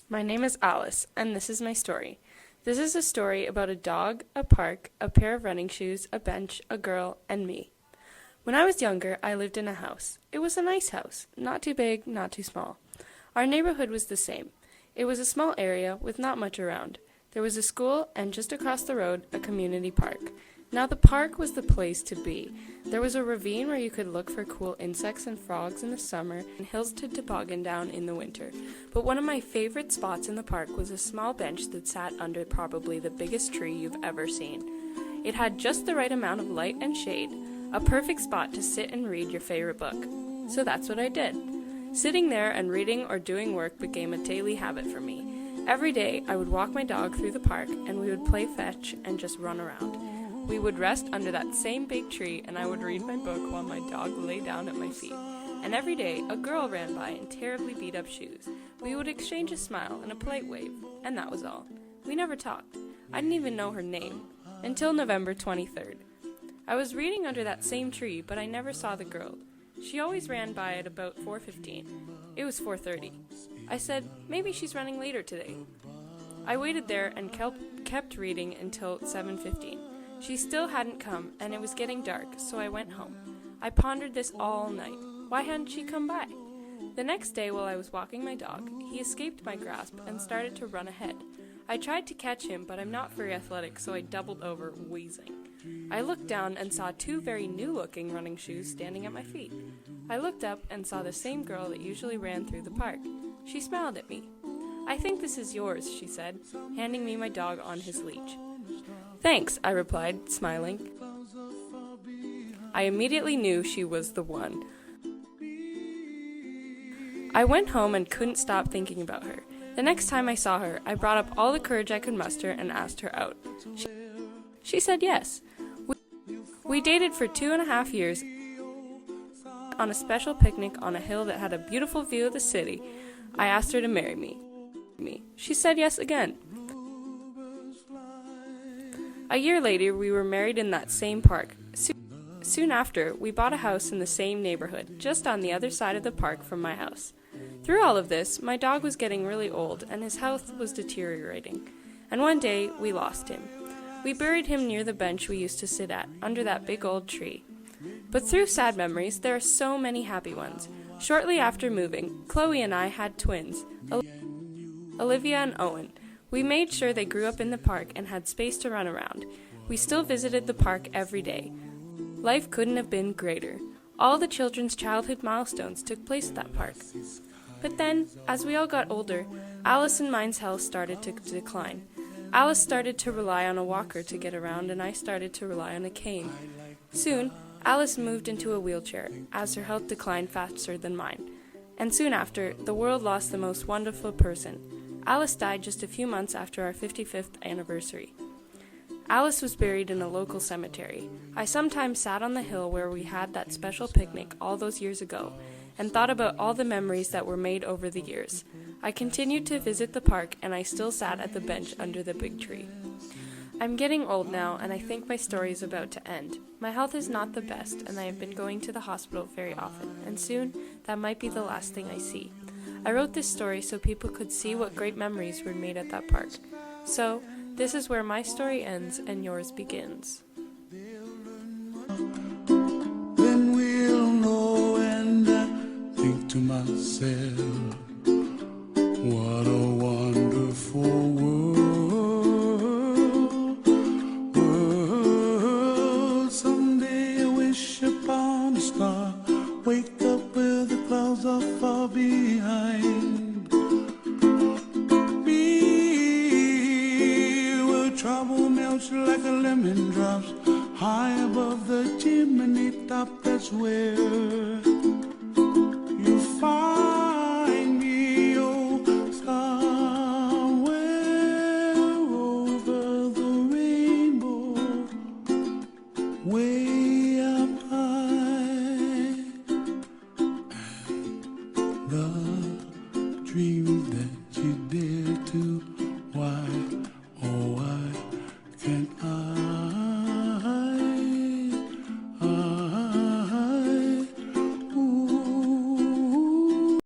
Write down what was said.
My name is Alice, and this is my story. This is a story about a dog, a park, a pair of running shoes, a bench, a girl, and me. When I was younger, I lived in a house. It was a nice house, not too big, not too small. Our neighborhood was the same. It was a small area with not much around. There was a school, and just across the road, a community park. Now the park was the place to be. There was a ravine where you could look for cool insects and frogs in the summer, and hills to toboggan down in the winter. But one of my favorite spots in the park was a small bench that sat under probably the biggest tree you've ever seen. It had just the right amount of light and shade, a perfect spot to sit and read your favorite book. So that's what I did. Sitting there and reading or doing work became a daily habit for me. Every day I would walk my dog through the park, and we would play fetch and just run around. We would rest under that same big tree, and I would read my book while my dog lay down at my feet. And every day, a girl ran by in terribly beat-up shoes. We would exchange a smile and a polite wave, and that was all. We never talked. I didn't even know her name. Until November 23rd. I was reading under that same tree, but I never saw the girl. She always ran by at about 4:15. It was 4:30. I said, maybe she's running later today. I waited there and kept reading until 7:15. She still hadn't come, and it was getting dark, so I went home. I pondered this all night. Why hadn't she come by? The next day, while I was walking my dog, he escaped my grasp and started to run ahead. I tried to catch him, but I'm not very athletic, so I doubled over, wheezing. I looked down and saw two very new-looking running shoes standing at my feet. I looked up and saw the same girl that usually ran through the park. She smiled at me. "I think this is yours," she said, handing me my dog on his leash. "Thanks," I replied, smiling. I immediately knew she was the one. I went home and couldn't stop thinking about her. The next time I saw her, I brought up all the courage I could muster and asked her out. She said yes. We dated for 2.5 years on a special picnic on a hill that had a beautiful view of the city. I asked her to marry me. She said yes again. A year later, we were married in that same park. Soon after, we bought a house in the same neighborhood, just on the other side of the park from my house. Through all of this, my dog was getting really old, and his health was deteriorating. And one day, we lost him. We buried him near the bench we used to sit at, under that big old tree. But through sad memories, there are so many happy ones. Shortly after moving, Chloe and I had twins, Olivia and Owen. We made sure they grew up in the park and had space to run around. We still visited the park every day. Life couldn't have been greater. All the children's childhood milestones took place at that park. But then, as we all got older, Alice and mine's health started to decline. Alice started to rely on a walker to get around, and I started to rely on a cane. Soon, Alice moved into a wheelchair, as her health declined faster than mine. And soon after, the world lost the most wonderful person. Alice died just a few months after our 55th anniversary. Alice was buried in a local cemetery. I sometimes sat on the hill where we had that special picnic all those years ago, and thought about all the memories that were made over the years. I continued to visit the park, and I still sat at the bench under the big tree. I'm getting old now, and I think my story is about to end. My health is not the best, and I have been going to the hospital very often, and soon that might be the last thing I see. I wrote this story so people could see what great memories were made at that park. So, this is where my story ends and yours begins. Then we'll know, and I think to myself, what a wonderful world. Someday I wish upon a star, wake up where the clouds are far behind me, where trouble melts like a lemon drops high above the chimney top. That's where you find me, oh, somewhere over the rainbow, way up high. The dreams